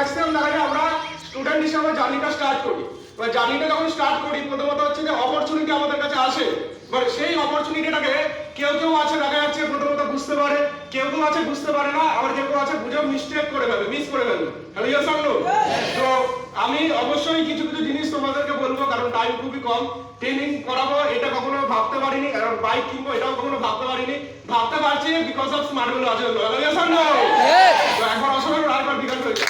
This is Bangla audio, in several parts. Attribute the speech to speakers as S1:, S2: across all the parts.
S1: ম্যাক্সিমাম দেখা যায় আমরা স্টুডেন্ট হিসেবে জার্নিটা স্টার্ট করি। এবার জার্নিটা যখন স্টার্ট করি প্রথমত হচ্ছে যে অপরচুনিটি আমাদের কাছে আসে, এবার সেই অপরচুনিটিটাকে কেউ কেউ আছে দেখা যাচ্ছে প্রথমত বুঝতে পারে, কেউ কেউ আছে বুঝতে পারে না, আবার কেউ কেউ আছে বুঝে মিস্টেক করে ফেলে, মিস করে ফেলে। Hello yes or no? তো আমি অবশ্যই কিছু কিছু জিনিস তোমাদেরকে বলবো, কারণ টাইম খুবই কম। ট্রেনিং করাবো এটা কখনো ভাবতে পারিনি, আর বাইক কিনবো এটাও কখনো ভাবতে পারিনি, ভাবতে পারছি বিকজ অফ স্মার্টগুলো আছে। Hello yes or no? তো একবার অসাধারণ, আরেকবার বিকাশ হয়েছে।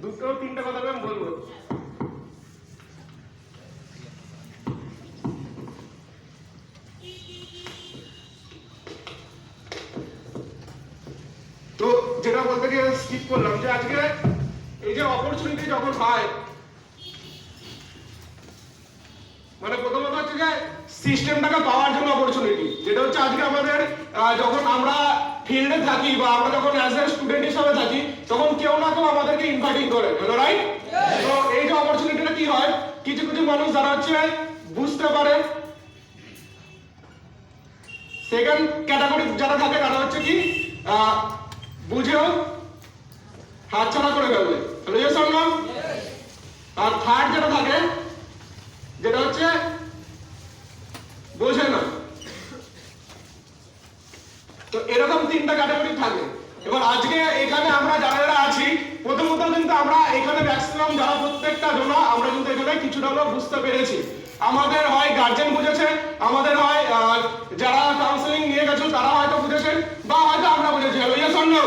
S1: দুটো তিনটা কথা আমি বলবো। তো যেটা বলতে গিয়ে স্কিপ করলাম যে আজকে এই যে অপরচুনিটি যখন হয়, মানে প্রথমত হচ্ছে যে সিস্টেমটাকে পাওয়ার জন্য অপরচুনিটি, যেটা হচ্ছে আজকে আমাদের যখন আমরা ফিল্ডে থাকি বা আমরা যখন অ্যাজ এ স্টুডেন্ট হিসেবে থাকি তখন কেউ না কেউ আমাদেরকে ইনভাইটিং করে। Hello right? তো এই যে অপরচুনিটিটা কি হয়, কিছু কিছু মানুষ যারা হচ্ছে বুঝতে পারে, সেকেন্ড ক্যাটাগরি যারা থাকে তারা হচ্ছে কি বুঝেও হাতছাড়া করে ফেলবে। Hello yes or no? আর থার্ড যেটা থাকে যেটা হচ্ছে বোঝে না। তো এরকম তিনটা ক্যাটাগরি থাকে। এবার আজকে এখানে আমরা যারা যারা আছি প্রথমত কিন্তু আমরা এখানে ম্যাক্সিমাম যারা প্রত্যেকটা জন আমরা কিন্তু এখানে কিছুটা হলেও বুঝতে পেরেছি। আমাদের হয় গার্জেন বুঝেছে, আমাদের হয় যারা কাউন্সিলিং নিয়ে গেছে তারা হয়তো বুঝেছেন, বা হয়তো আমরা বুঝেছি। Hello yes or no?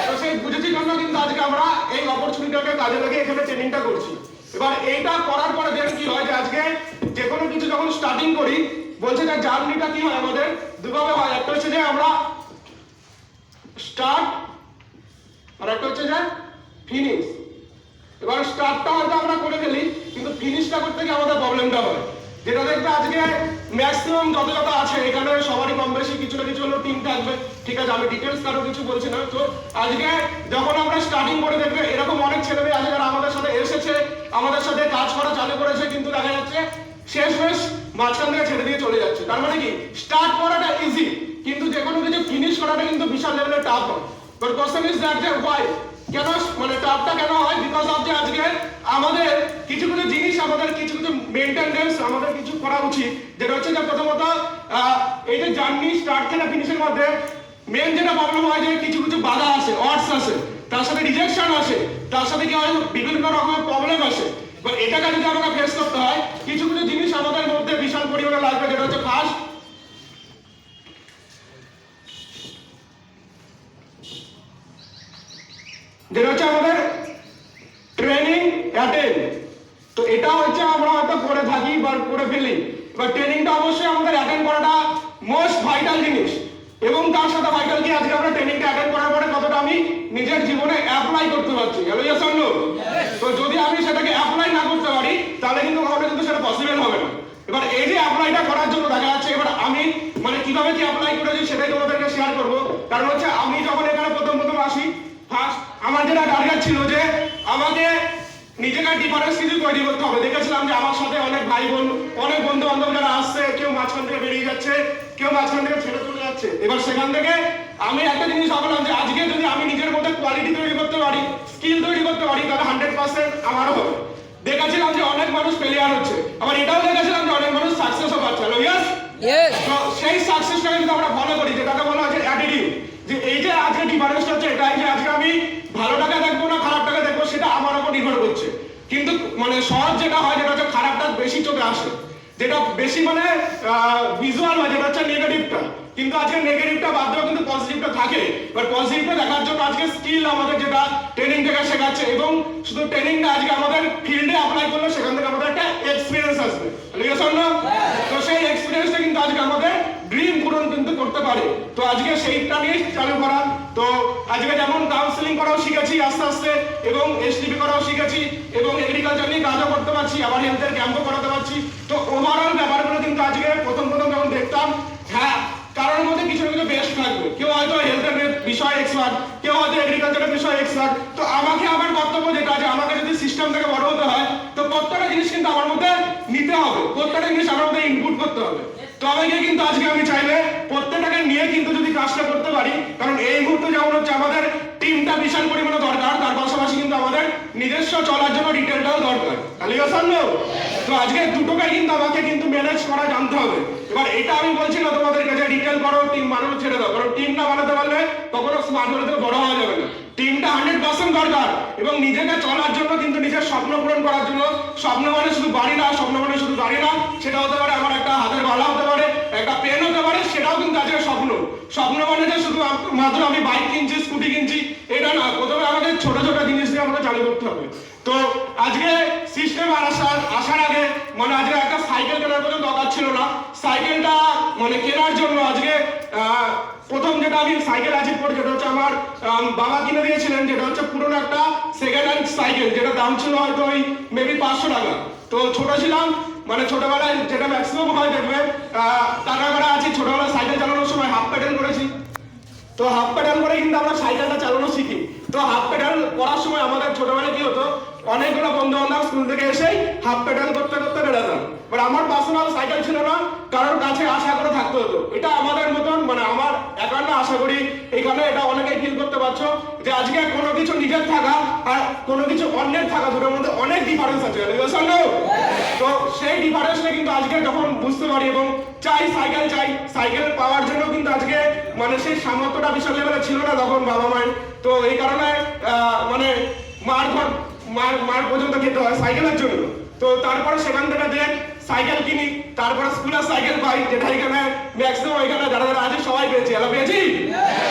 S1: তো সেই বুঝেছি জন্য কিন্তু আজকে আমরা এই অপরচুনিটিটাকে কাজে লাগিয়ে এখানে ট্রেনিংটা করছি। এবার এইটা করার পরে দেন কি হয় যে আজকে যে কোনো কিছু যখন স্টার্টিং করি বলছে যে জার্নিটা কি হয় আমাদের দুভাবে হয়, একটা হচ্ছে যে আমরা স্টার্ট আর একটা হচ্ছে যে ফিনিশ। এবার স্টার্টটা হয়তো আমরা করে ফেলি কিন্তু ফিনিশটা করতে গিয়ে আমাদের প্রবলেমটা হয়, যেটা দেখবে আজকে ম্যাক্সিমাম যত যত আছে এখানে সবারই কম বেশি কিছু না কিছু হলেও টিম থাকবে। ঠিক আছে, আমি ডিটেলস কারো কিছু বলছি না। তো আজকে যখন আমরা স্টার্টিং করে দেখবে এরকম অনেক ছেলেমেয়ে আছে যারা আমাদের সাথে এসেছে, আমাদের সাথে কাজ করা চালু করেছে, কিন্তু দেখা যাচ্ছে শেষ মাঝখান থেকে ছেড়ে দিয়ে চলে যাচ্ছে। তার মানে কি স্টার্ট করাটা ইজি, কিন্তু যে কোনো কিছু ফিনিশ করাটা কিন্তু বিশাল লেভেলের টাফ হয়। বাট কোশ্চেন ইজ দ্যাট যে হোয়াই, কেন মানে টাফটা কেন হয়? বিকজ অফ যে আজকে আমাদের কিছু কিছু জিনিস, আমাদের কিছু কিছু মেইনটেনেন্স আমাদের কিছু করা উচিত, যেটা হচ্ছে যে প্রথমত এই যে জার্নি স্টার্ট থেকে ফিনিশের মধ্যে মেন যেটা প্রবলেম হয় যে কিছু কিছু বাধা আসে, অডস আসে, তার সাথে রিজেকশন আসে, তার সাথে কি হয় বিভিন্ন রকমের প্রবলেম আসে। বাট এটাকে যদি আমাকে ফেস করতে হয় কিছু কিছু জিনিস আমাদের মধ্যে বিশাল পরিমাণে লাগবে, যেটা হচ্ছে ফার্স্ট যেটা হচ্ছে আমাদের ট্রেনিং অ্যাটেন্ড। তো এটা হচ্ছে আমরা হয়তো করে থাকি বা করে ফেলি, বাট ট্রেনিংটা অবশ্যই আমাদের অ্যাটেন্ড করাটা মোস্ট ভাইটাল জিনিস। এবং তার সাথে ভাইটাল কি আজকে আমরা ট্রেনিংটা অ্যাটেন্ড করার পরে কতটা আমি নিজের জীবনে অ্যাপ্লাই করতে পারছি। Hello yes or no? তো যদি আমি সেটাকে অ্যাপ্লাই না করতে পারি তাহলে কিন্তু কখনো কিন্তু সেটা পসিবল হবে না। এবার এই যে অ্যাপ্লাইটা করার জন্য দেখা যাচ্ছে এবার আমি মানে কিভাবে কি অ্যাপ্লাই করেছি সেটাই তোমাদেরকে শেয়ার করব। কারণ হচ্ছে আমি যখন এখানে প্রথম আসি ফার্স্ট আমার যেটা টার্গেট ছিল যে আমাকে নিজেকে ডিফারেন্স কিছু তৈরি করতে হবে। দেখেছিলাম যে আমার সাথে অনেক ভাই বোন, অনেক বন্ধু বান্ধব যারা আসছে, কেউ মাঝখান থেকে বেরিয়ে যাচ্ছে, কেউ মাঝখান থেকে ছেড়ে চলে যাচ্ছে। এবার সেখান থেকে আমি একটা জিনিস ভাবলাম যে আজকে যদি আমি নিজের মধ্যে কোয়ালিটি তৈরি করতে পারি, স্কিল তৈরি করতে পারি, তাহলে 100% আমারও হবে। দেখেছিলাম যে অনেক মানুষ ফেলিয়ার হচ্ছে, আবার এটাও দেখেছিলাম যে অনেক মানুষ সাকসেসও পাচ্ছে। Hello yes? তো সেই সাকসেসটাকে যদি আমরা ফলো করি, যেটাকে বলা হচ্ছে অ্যাটিটিউড, যে এই যে আজকে ডিফারেন্সটা হচ্ছে এটাই যে আজকে আমি ভালোটাকে দেখবো না খারাপটাকে দেখবো সেটা আমার উপর নির্ভর করছে। কিন্তু মানে সহজ যেটা হয় যেটা হচ্ছে খারাপটা বেশি চোখে আসে, যেটা বেশি মানে ভিজুয়াল হয়, যেটা হচ্ছে নেগেটিভটা। কিন্তু আজকে নেগেটিভটা বাদ দিয়েও কিন্তু পজিটিভটা থাকে। বাট পজিটিভটা দেখার জন্য আজকে স্কিল আমাদের যেটা ট্রেনিং থেকে শেখাচ্ছে, এবং শুধু ট্রেনিংটা আজকে আমাদের ফিল্ডে অ্যাপ্লাই করলে সেখান থেকে আমাদের একটা এক্সপিরিয়েন্স আসবে। তো সেই এক্সপিরিয়েন্সটা কিন্তু আজকে আমাদের ড্রিম পূরণ কিন্তু করতে পারে। তো আজকে সেইটা নিয়ে চালু করা। তো আজকে যেমন কাউন্সিলিং করাও শিখেছি আস্তে আস্তে, এবং এসটিপি করাও শিখেছি, এবং এগ্রিকালচার নিয়ে কাজও করতে পারছি, আবার হেলথের ক্যাম্পও করাতে পারছি। তো ওভারঅল ব্যাপারগুলো কিন্তু আজকে প্রথম যখন দেখতাম, হ্যাঁ কারোর মধ্যে কিছু না কিছু বেস্ট থাকবে। কেউ হয়তো হেলথের বিষয়ে এক্সপার্ট, কেউ হয়তো এগ্রিকালচারের বিষয়ে এক্সপার্ট। তো আমাকে সিস্টেম থেকে বড় হতে হয়, তো প্রত্যেকটা জিনিস কিন্তু আমার মধ্যে নিতে হবে, প্রত্যেকটা জিনিস আমার মধ্যে ইনপুট করতে হবে। তবে গিয়ে কিন্তু আজকে আমি চাইলে প্রত্যেকটাকে নিয়ে কিন্তু যদি কাজটা করতে পারি, কারণ এই মুহূর্তে যেমন হচ্ছে আমাদের টিমটা বিশাল পরিমাণে দরকার, তার পাশাপাশি কিন্তু আমাদের নিজস্ব চলার জন্য ডিটেলটাও দরকার। তো আজকে দুটোকে কিন্তু আমাকে কিন্তু ম্যানেজ করা জানতে হবে। এবার এটা আমি বলছি না তোমাদেরকে যে ডিটেল করো, টিম বানানো ছেড়ে দাও, কারণ টিম না বানাতে পারলে কখনো স্মার্ট হলে বড় হওয়া যাবে না। টিমটা 100% দরকার, এবং নিজেকে চলার জন্য কিন্তু নিজের স্বপ্ন পূরণ করার জন্য। স্বপ্ন মানে শুধু বাড়ি না, স্বপ্ন মানে শুধু গাড়ি না, সেটা হতে পারে আমার একটা হাতের বালা হতে পারে, একটা পেন হতে পারে, সেটাও কিন্তু আজকে স্বপ্ন। স্বপ্ন মানে যে শুধু মাত্র আমি বাইক কিনছি, স্কুটি কিনছি, এটা না। প্রথমে আমাদের ছোট ছোট জিনিস দিয়ে আমাকে চালু করতে হবে। তো আজকে সিস্টেম আসার আগে মানে আজকে একটা সাইকেল কেনার কোনো দরকার ছিল না। সাইকেলটা মানে কেনার জন্য আজকে প্রথম যেটা আমি সাইকেল অ্যাচিভ করি, যেটা হচ্ছে আমার বাবা কিনে দিয়েছিলেন, যেটা হচ্ছে পুরোনো একটা সেকেন্ড হ্যান্ড সাইকেল, যেটা দাম ছিল হয়তো ওই মেবি 500 টাকা। তো ছোট ছিলাম, মানে ছোটবেলায় যেটা ম্যাক্সিমাম হয় দেখবে টাকা করা আছে, ছোটবেলায় সাইকেল চালানোর সময় হাফ প্যাডেল করেছি। তো হাফ প্যাডেল করে কিন্তু আমরা সাইকেলটা চালানো শিখি। তো হাফ প্যাডেল করার সময় আমাদের ছোটবেলায় কি হতো, অনেকগুলো বন্ধু বান্ধব স্কুল থেকে এসেই হাফ প্যাডেল করতে করতে বেড়াতাম। বাট আমার পার্সোনাল সাইকেল ছিল না, কারোর কাছে আশা করে থাকতে হতো। এটা আমাদের মতন, মানে আমার একার না, আশা করি এখানে এটা অনেকেই ফিল করতে পারছো যে আজকে কোনো কিছু নিজের থাকা আর কোনো কিছু অন্যের থাকা দুটোর মধ্যে অনেক ডিফারেন্স আছে। তো সেই ডিফারেন্সটা কিন্তু আজকে যখন বুঝতে পারি এবং চাই সাইকেল পাওয়ার জন্য কিন্তু আজকে মানে সেই সামর্থ্যটা বিশাল লেভেলে ছিল না তখন বাবা মায়ের। তো এই কারণে মানে মার পর্যন্ত খেতে হয় সাইকেলের জন্য। তো তারপরে সেখান থেকে দেখ সাইকেল কিনি, তারপরে স্কুলের সাইকেল পাই, যেটা এখানে ম্যাক্সিমাম এখানে যারা যারা আছে সবাই পেয়েছি। এলা পেয়েছি?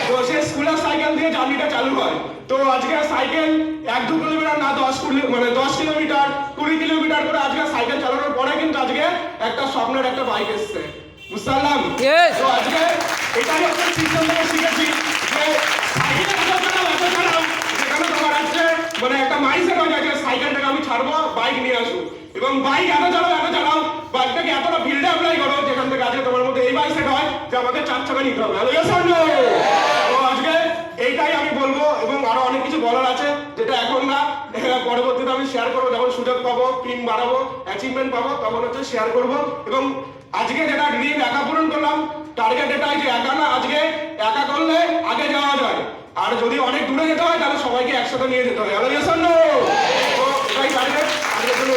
S1: তো সেই স্কুলের সাইকেল দিয়ে জার্নিটা চালু হয়। তো আজকে সাইকেল 1-2 কিলোমিটার না, 10 কিলোমিটার 20 কিলোমিটার করে আজকে সাইকেল চালানোর পরে কিন্তু আজকে একটা স্বপ্নের একটা বাইক এসছে। বুঝতে পারলাম? তো আজকে এটাই হচ্ছে সিস্টেম থেকে শিখেছি যে সাইকেল যেখানে তোমার আছে মানে একটা মাইন্ডসেট হয়ে যায় যে সাইকেলটাকে আমি ছাড়বো, বাইক নিয়ে আসবো, এবং বাইক এত চালাও বাইকটাকে এতটা ফিল্ডে অ্যাপ্লাই করো যেখান থেকে আজকে তোমার মধ্যে এই মাইন্ডসেট হয় যে আমাকে 4 চাকা নিতে হবে। তো আজকে এইটাই আমি বলবো, এবং আরো অনেক কিছু বলার আছে যেটা এখন না, পরবর্তীতে আমি শেয়ার করবো, যখন সুযোগ পাবো, টিম বাড়াবো, অ্যাচিভমেন্ট পাবো, তখন হচ্ছে শেয়ার করবো। এবং আজকে যেটা ড্রিম একা পূরণ করলাম, টার্গেট এটাই যে একা না, আজকে একা করলে আগে যাওয়া যায়, আর যদি অনেক দূরে যেতে হয় তাহলে সবাইকে একসাথে নিয়ে যেতে হয়। তো এটাই টার্গেট আজকের জন্য।